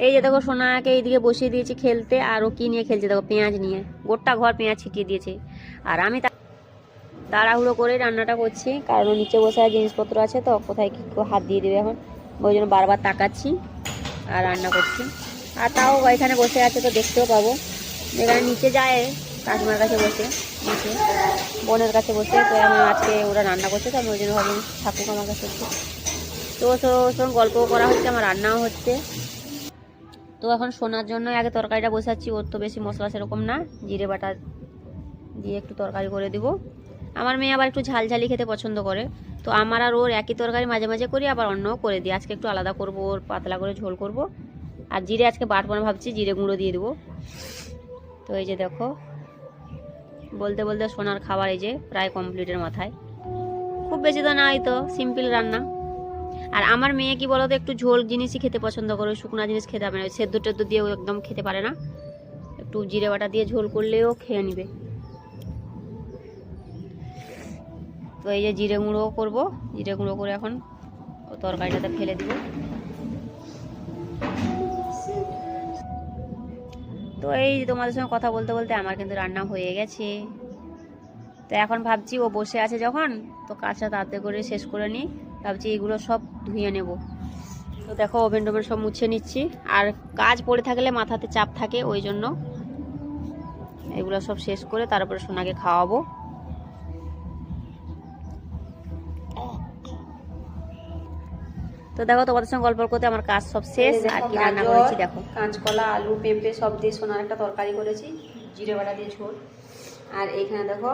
এই যে দেখো সোনাকে এইদিকে বসিয়ে দিয়েছি খেলতে, আর ও কি নিয়ে খেলছে দেখো, পেঁয়াজ নিয়ে, গোটা ঘর পেঁয়াজ ছিটিয়ে দিয়েছে। আর আমি তাড়াহুড়ো করে রান্নাটা করছি, কারণ নিচে বসে জিনিসপত্র আছে তো কোথায় কি হাত দিয়ে দেবে এখন, ওই জন্য বারবার তাকাচ্ছি আর রান্না করছি। আর তাও এখানে বসে আছে তো দেখতেও পাবো, যেখানে নিচে যায় কাকিমার কাছে বসে, নিচে বোনের কাছে বসে, তো আমি আজকে ওরা রান্না করছে তো আমি ওই জন্য ভাবলাম থাকুক আমার কাছে একটু। তো সঙ্গে গল্পও করা হচ্ছে, আমার রান্নাও হচ্ছে। তো এখন শোনার জন্য আগে তরকারিটা বসাচ্ছি, ওর তো বেশি মশলা সেরকম না, জিরে বাটা দিয়ে একটু তরকারি করে দিব। আমার মেয়ে আবার একটু ঝালঝালি খেতে পছন্দ করে, তো আমার আর ওর একই তরকারি মাঝে মাঝে করি, আবার অন্যও করে দিই। আজকে একটু আলাদা করব, ওর পাতলা করে ঝোল করব। আর জিরে আজকে বাটবো না, ভাবছি জিরে গুঁড়ো দিয়ে দেবো। তো এই যে দেখো বলতে বলতে সোনার খাবার এই যে প্রায় কমপ্লিটের মাথায়। খুব বেশি তো না, তো সিম্পল রান্না। আর আমার মেয়ে কি বলতো, একটু ঝোল জিনিসই খেতে পছন্দ করে, শুকনা জিনিস খেতে হবে না, সেদ্ধ টেদ্ধ দিয়ে ও একদম খেতে পারে না। একটু জিরে বাটা দিয়ে ঝোল করলেও খেয়ে নিবে। তো এই যে জিরে গুঁড়ো করবো, জিরে গুঁড়ো করে এখন ও তরকারিটাতে ফেলে দিব। তো এই তোমাদের সঙ্গে কথা বলতে বলতে আমার কিন্তু রান্না হয়ে গেছে। তো এখন ভাবছি ও বসে আছে যখন, তো কাজটা তাড়াতাড়ি করে শেষ করে নিই, ভাবছি এগুলো সব ধুয়ে নেব। তো দেখো ওভেন টোভেন সব মুছে নিচ্ছি, আর কাজ পড়ে থাকলে মাথাতে চাপ থাকে, ওই জন্য এগুলো সব শেষ করে তারপরে সোনাকে খাওয়াবো। তো দেখো তোমাদের সঙ্গে গল্প করতে আমার কাজ সব শেষ। আর কি রান্না করেছি দেখো, কাঁচকলা আলু পেঁপে সব দিয়ে সোনার একটা তরকারি করেছি, জিরে বাটা দিয়ে ঝোল। আর এইখানে দেখো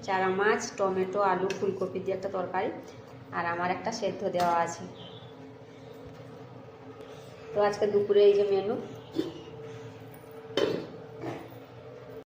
চারা মাছ, টমেটো, আলু, ফুলকপি দিয়ে একটা তরকারি, আর আমার একটা সেদ্ধ দেওয়া আছে। তো আজকে দুপুরে এই যে মেনু।